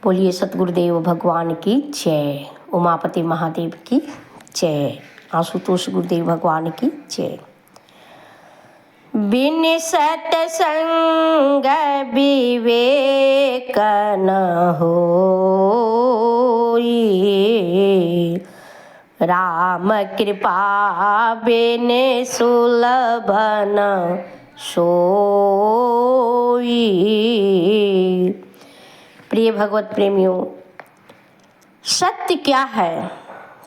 बोलिए सतगुरुदेव भगवान की जय, उमापति महादेव की जय, आशुतोष गुरुदेव भगवान की जय। बिन सत्संग विवेक न होई, राम कृपा बिन सुलभ न सोई। प्रिय भगवत प्रेमियों, सत्य क्या है?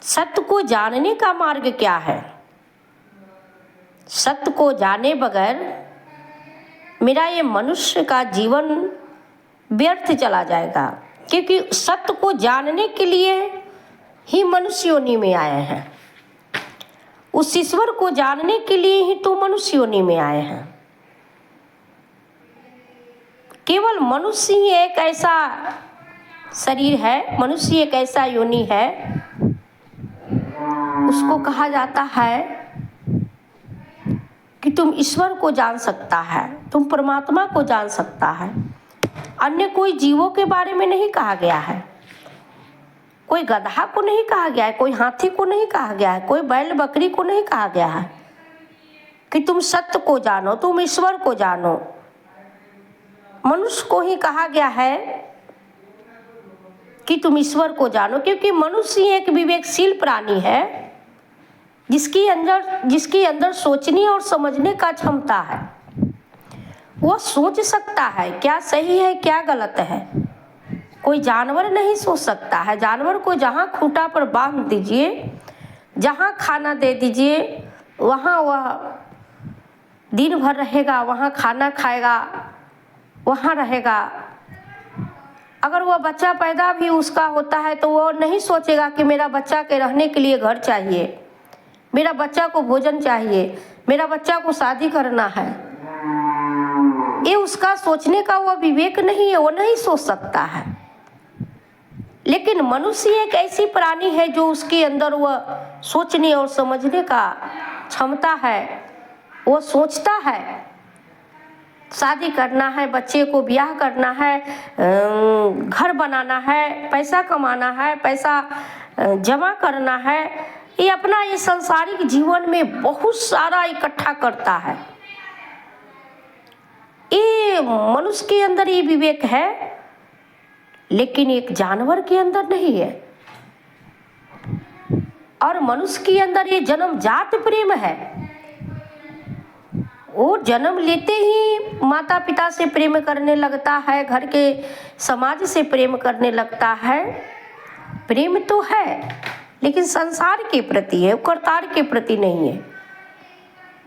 सत्य को जानने का मार्ग क्या है? सत्य को जाने बगैर मेरा ये मनुष्य का जीवन व्यर्थ चला जाएगा, क्योंकि सत्य को जानने के लिए ही मनुष्य योनि में आए हैं। उस ईश्वर को जानने के लिए ही तो मनुष्य योनि में आए हैं। केवल मनुष्य ही एक ऐसा शरीर है, मनुष्य एक ऐसा योनि है, उसको कहा जाता है कि तुम ईश्वर को जान सकता है, तुम परमात्मा को जान सकता है। अन्य कोई जीवों के बारे में नहीं कहा गया है, कोई गधा को नहीं कहा गया है, कोई हाथी को नहीं कहा गया है, कोई बैल बकरी को नहीं कहा गया है कि तुम सत्य को जानो, तुम ईश्वर को जानो। मनुष्य को ही कहा गया है कि तुम ईश्वर को जानो, क्योंकि मनुष्य एक विवेकशील प्राणी है, जिसके अंदर सोचने और समझने का क्षमता है। वो सोच सकता है क्या सही है क्या गलत है। कोई जानवर नहीं सोच सकता है। जानवर को जहाँ खूंटा पर बांध दीजिए, जहाँ खाना दे दीजिए, वहाँ वह दिन भर रहेगा, वहाँ खाना खाएगा, वहाँ रहेगा। अगर वह बच्चा पैदा भी उसका होता है तो वो नहीं सोचेगा कि मेरा बच्चा के रहने के लिए घर चाहिए, मेरा बच्चा को भोजन चाहिए, मेरा बच्चा को शादी करना है। ये उसका सोचने का वह विवेक नहीं है, वो नहीं सोच सकता है। लेकिन मनुष्य एक ऐसी प्राणी है जो उसके अंदर वह सोचने और समझने का क्षमता है। वो सोचता है शादी करना है, बच्चे को ब्याह करना है, घर बनाना है, पैसा कमाना है, पैसा जमा करना है। ये अपना ये सांसारिक जीवन में बहुत सारा इकट्ठा करता है। ये मनुष्य के अंदर ये विवेक है, लेकिन एक जानवर के अंदर नहीं है। और मनुष्य के अंदर ये जन्मजात प्रेम है। वो जन्म लेते ही माता पिता से प्रेम करने लगता है, घर के समाज से प्रेम करने लगता है। प्रेम तो है, लेकिन संसार के प्रति है, कर्तार के प्रति नहीं है।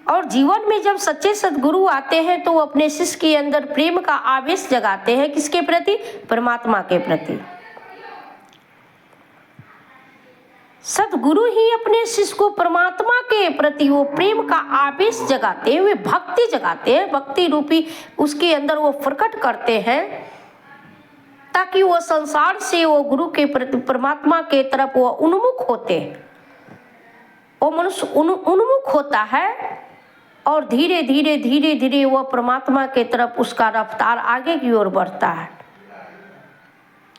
और जीवन में जब सच्चे सद्गुरु आते हैं तो वो अपने शिष्य के अंदर प्रेम का आवेश जगाते हैं। किसके प्रति? परमात्मा के प्रति। सद्गुरु ही अपने शिष्य को परमात्मा के प्रति वो प्रेम का आवेश जगाते हैं, वे भक्ति जगाते हैं, भक्ति रूपी उसके अंदर वो प्रकट करते हैं, ताकि वो संसार से वो गुरु के प्रति, परमात्मा के तरफ वो उन्मुख होते हैं। वो मनुष्य उन्मुख होता है और धीरे धीरे धीरे धीरे वह परमात्मा के तरफ उसका रफ्तार आगे की ओर बढ़ता है।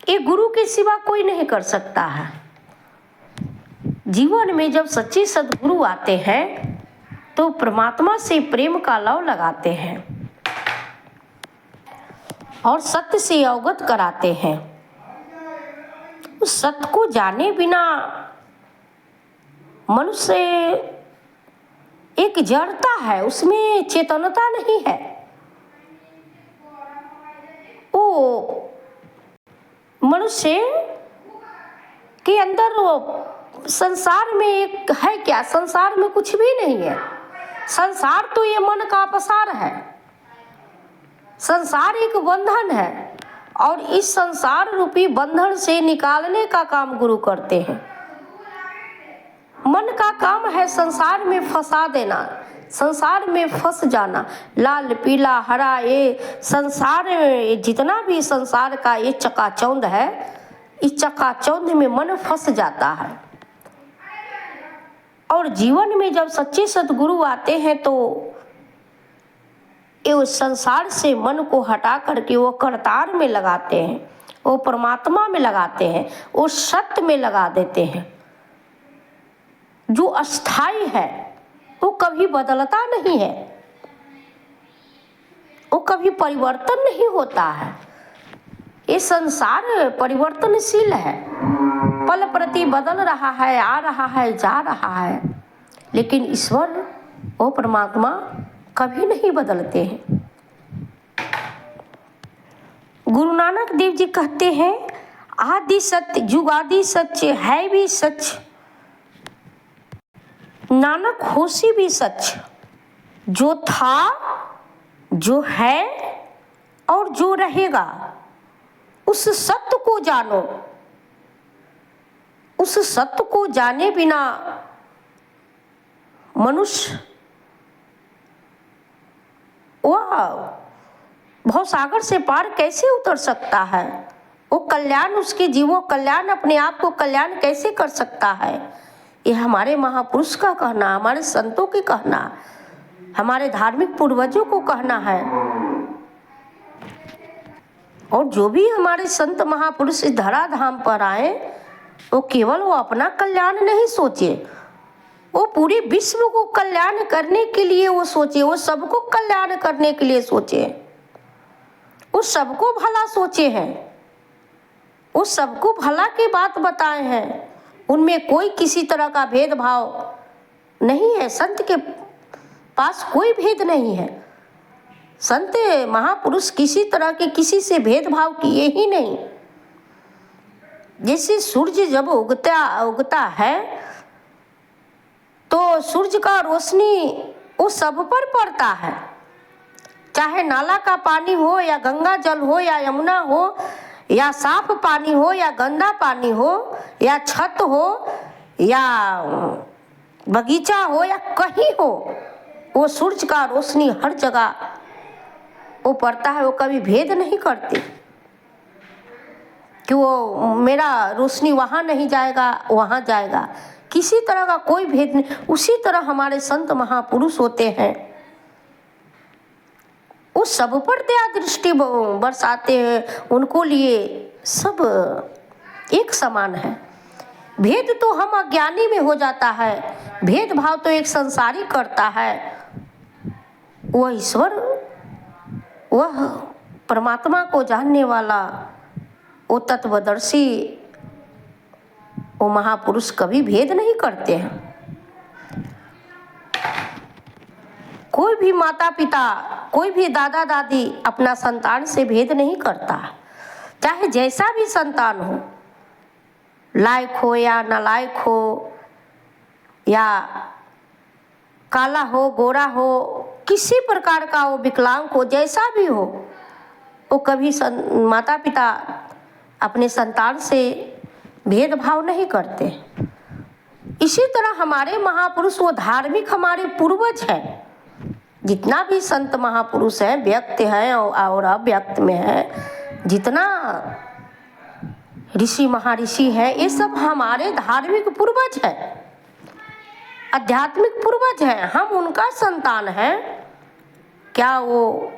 ये गुरु के सिवा कोई नहीं कर सकता है। जीवन में जब सच्चे सद्गुरु आते हैं तो परमात्मा से प्रेम का लव लगाते हैं और सत्य से अवगत कराते हैं। उस सत्य को जाने बिना मनुष्य एक जड़ता है, उसमें चेतनता नहीं है। वो मनुष्य के अंदर वो संसार में एक है क्या? संसार में कुछ भी नहीं है। संसार तो ये मन का पसार है। संसार एक बंधन है और इस संसार रूपी बंधन से निकालने का काम गुरु करते हैं। मन का काम है संसार में फंसा देना, संसार में फंस जाना। लाल पीला हरा ये संसार, जितना भी संसार का ये चकाचौंध है, इस चकाचौंध में मन फंस जाता है। और जीवन में जब सच्चे सद्गुरु आते हैं तो ये उस संसार से मन को हटा करके वो करतार में लगाते हैं वो परमात्मा में लगाते हैं, वो सत्य में लगा देते हैं। जो अस्थाई है वो कभी बदलता नहीं है, वो कभी परिवर्तन नहीं होता है। ये संसार परिवर्तनशील है, पल प्रति बदल रहा है, आ रहा है, जा रहा है, लेकिन ईश्वर वो परमात्मा कभी नहीं बदलते हैं। गुरु नानक देव जी कहते हैं, आदि सत्य जुगादि सच है भी सच, नानक होशी भी सच। जो था, जो है और जो रहेगा, उस सत्य को जानो। उस सत्य को जाने बिना मनुष्य वह भवसागर से पार कैसे उतर सकता है? वो कल्याण, उसके जीवों कल्याण, अपने आप को कल्याण कैसे कर सकता है? ये हमारे महापुरुष का कहना, हमारे संतों के कहना, हमारे धार्मिक पूर्वजों को कहना है। और जो भी हमारे संत महापुरुष इस धराधाम पर आए, वो केवल वो अपना कल्याण नहीं सोचे, वो पूरे विश्व को कल्याण करने के लिए वो सोचे, वो सबको कल्याण करने के लिए सोचे, वो सबको भला सोचे हैं, वो सबको भला की बात बताए हैं। उनमें कोई किसी तरह का भेदभाव नहीं है, संत के पास कोई भेद नहीं है। संत महापुरुष किसी तरह के किसी से भेदभाव किए ही नहीं। जैसे सूर्य जब उगता है तो सूर्य का रोशनी वो सब पर पड़ता है, चाहे नाला का पानी हो या गंगा जल हो या यमुना हो या साफ पानी हो या गंदा पानी हो या छत हो या बगीचा हो या कहीं हो, वो सूर्य का रोशनी हर जगह वो पड़ता है। वो कभी भेद नहीं करते कि वो मेरा रोशनी वहाँ नहीं जाएगा, वहाँ जाएगा, किसी तरह का कोई भेद नहीं। उसी तरह हमारे संत महापुरुष होते हैं, वो सब पर दया दृष्टि बरसाते हैं। उनको लिए सब एक समान है। भेद तो हम अज्ञानी में हो जाता है, भेदभाव तो एक संसारी करता है। वह ईश्वर, वह परमात्मा को जानने वाला, वो तत्वदर्शी, वो महापुरुष कभी भेद नहीं करते हैं। कोई भी माता पिता, कोई भी दादा दादी अपना संतान से भेद नहीं करता, चाहे जैसा भी संतान हो, लायक हो या नालायक हो या काला हो गोरा हो, किसी प्रकार का वो विकलांग हो, जैसा भी हो, वो कभी माता पिता अपने संतान से भेदभाव नहीं करते। इसी तरह हमारे महापुरुष, वो धार्मिक हमारे पूर्वज हैं। जितना भी संत महापुरुष हैं, व्यक्त हैं और अव्यक्त में हैं, जितना ऋषि महर्षि हैं, ये सब हमारे धार्मिक पूर्वज हैं, आध्यात्मिक पूर्वज हैं। हम उनका संतान हैं। क्या वो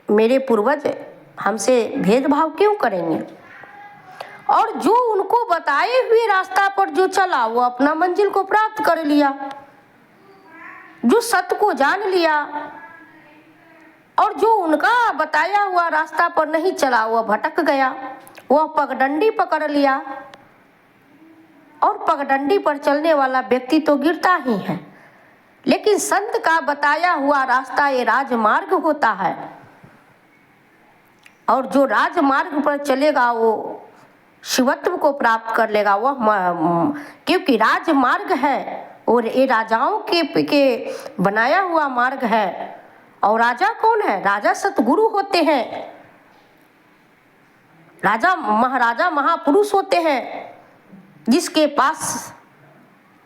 मेरे पूर्वज हमसे भेदभाव क्यों करेंगे? और जो उनको बताए हुए रास्ता पर जो चला, वो अपना मंजिल को प्राप्त कर लिया। जो सत्य को जान लिया और जो उनका बताया हुआ रास्ता पर नहीं चला, वह भटक गया, वह पगडंडी पकड़ लिया। और पगडंडी पर चलने वाला व्यक्ति तो गिरता ही है, लेकिन संत का बताया हुआ रास्ता ये राजमार्ग होता है। और जो राजमार्ग पर चलेगा वो शिवत्व को प्राप्त कर लेगा। वह क्योंकि राजमार्ग है और ये राजाओं के बनाया हुआ मार्ग है। और राजा कौन है? राजा सतगुरु होते हैं, राजा महाराजा महापुरुष होते हैं, जिसके पास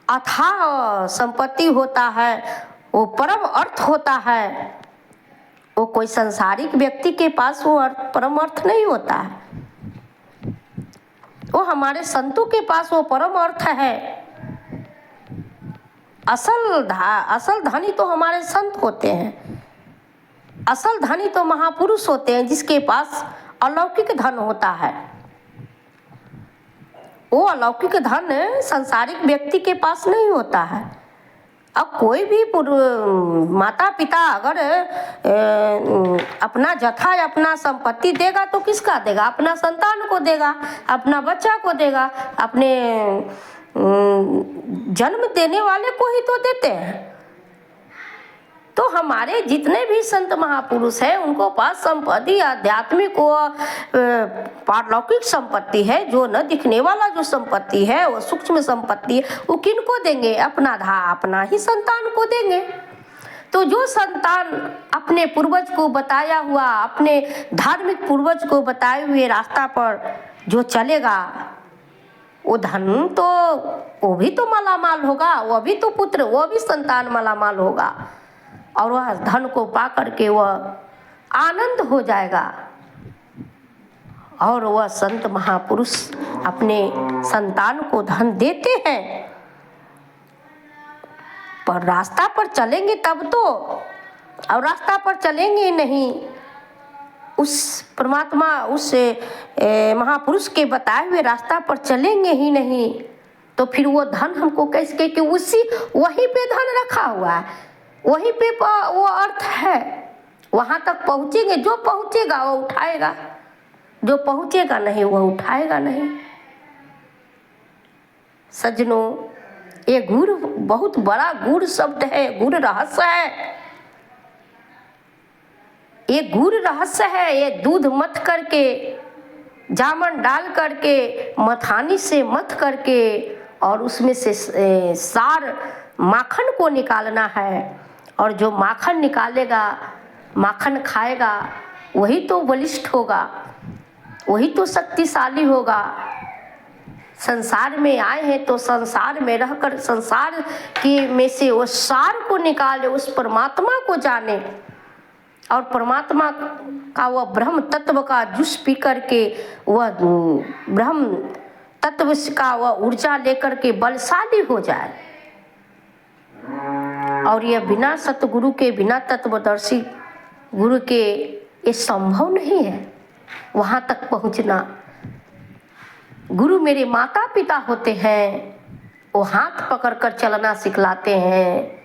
अथाह संपत्ति होता है, वो परम अर्थ होता है। वो कोई संसारिक व्यक्ति के पास वो परम अर्थ नहीं होता है। वो हमारे संतों के पास वो परम अर्थ है। असल धनी तो हमारे संत होते हैं, असल धनी तो महापुरुष होते हैं, जिसके पास अलौकिक धन होता है। वो अलौकिक धन सांसारिक व्यक्ति के पास नहीं होता है। अब कोई भी माता पिता अगर अपना जथा या अपना संपत्ति देगा तो किसका देगा? अपना संतान को देगा, अपना बच्चा को देगा, अपने जन्म देने वाले को ही तो देते हैं। तो हमारे जितने भी संत महापुरुष हैं उनको पास संपत्ति आध्यात्मिक व पारलौकिक संपत्ति है, जो न दिखने वाला जो संपत्ति है वो सूक्ष्म संपत्ति है, वो किनको देंगे? अपना ही संतान को देंगे। तो जो संतान अपने पूर्वज को बताया हुआ, अपने धार्मिक पूर्वज को बताए हुए रास्ता पर जो चलेगा, वो धन तो वो भी तो मालामाल होगा, वो भी तो पुत्र, वो भी संतान मालामाल होगा और वह धन को पा करके वह आनंद हो जाएगा। और वह संत महापुरुष अपने संतान को धन देते हैं, पर रास्ता पर चलेंगे तब तो, और रास्ता पर चलेंगे नहीं, उस परमात्मा उस महापुरुष के बताए हुए रास्ता पर चलेंगे ही नहीं, तो फिर वो धन हमको कैसे, कि वहीं पे धन रखा हुआ है, वहीं पे वो अर्थ है, वहां तक पहुंचेंगे। जो पहुंचेगा वो उठाएगा, जो पहुंचेगा नहीं वो उठाएगा नहीं। सज्जनों, ये गुर बहुत बड़ा गुर शब्द है, गुर रहस्य है। ये गुर रहस्य है। ये दूध मथ करके, जामन डाल करके, मथानी से मथ करके और उसमें से सार माखन को निकालना है। और जो माखन निकालेगा, माखन खाएगा, वही तो बलिष्ठ होगा, वही तो शक्तिशाली होगा। संसार में आए हैं तो संसार में रहकर संसार की में से वो सार को निकाले, उस परमात्मा को जाने और परमात्मा का वह ब्रह्म तत्व का जूस पी करके वह ब्रह्म तत्व का वह ऊर्जा लेकर के बलशाली हो जाए। और यह बिना सतगुरु के, बिना तत्वदर्शी गुरु के ये संभव नहीं है वहाँ तक पहुँचना। गुरु मेरे माता पिता होते हैं, वो हाथ पकड़कर चलना सिखलाते हैं।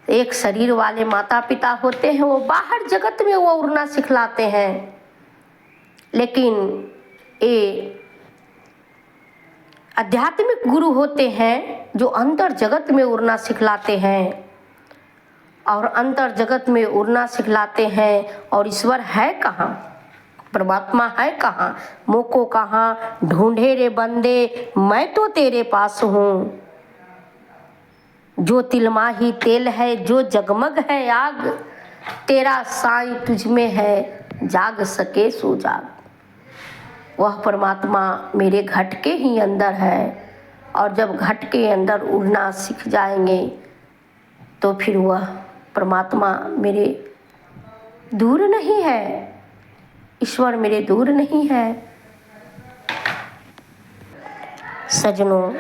एक शरीर वाले माता पिता होते हैं, वो बाहर जगत में वो उड़ना सिखलाते हैं, लेकिन ये आध्यात्मिक गुरु होते हैं जो अंतर जगत में उड़ना सिखलाते हैं। और अंतर जगत में उड़ना सिखलाते हैं। और ईश्वर है कहाँ, परमात्मा है कहाँ, मोको कहाँ ढूंढे रे बंदे, मैं तो तेरे पास हूँ। जो तिलमा ही तेल है, जो जगमग है आग, तेरा साईं तुझ में है, जाग सके सो जाग। वह परमात्मा मेरे घट के ही अंदर है। और जब घट के अंदर उड़ना सीख जाएंगे तो फिर वह परमात्मा मेरे दूर नहीं है, ईश्वर मेरे दूर नहीं है। सज्जनों,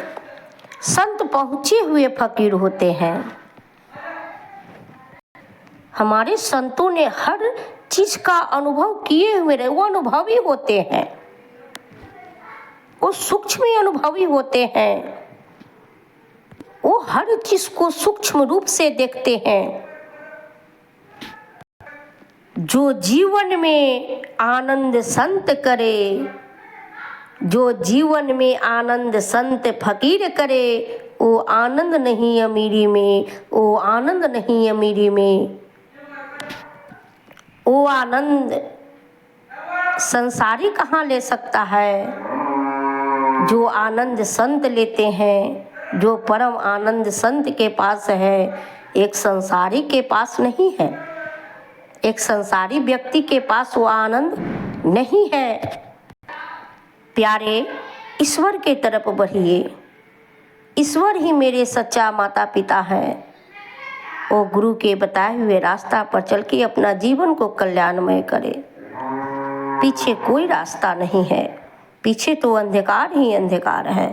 संत पहुँचे हुए फकीर होते हैं। हमारे संतों ने हर चीज का अनुभव किए हुए रहे, वो अनुभवी होते हैं, वो सूक्ष्म अनुभवी होते हैं, वो हर चीज को सूक्ष्म रूप से देखते हैं। जो जीवन में आनंद संत करे, जो जीवन में आनंद संत फकीर करे, वो आनंद नहीं अमीरी में, वो आनंद नहीं अमीरी में। वो आनंद संसारी कहाँ ले सकता है? जो आनंद संत लेते हैं, जो परम आनंद संत के पास है, एक संसारी के पास नहीं है। एक संसारी व्यक्ति के पास वो आनंद नहीं है। प्यारे, ईश्वर के तरफ बढ़िए। ईश्वर ही मेरे सच्चा माता पिता है। वो गुरु के बताए हुए रास्ता पर चल के अपना जीवन को कल्याणमय करे। पीछे कोई रास्ता नहीं है, पीछे तो अंधकार ही अंधकार है।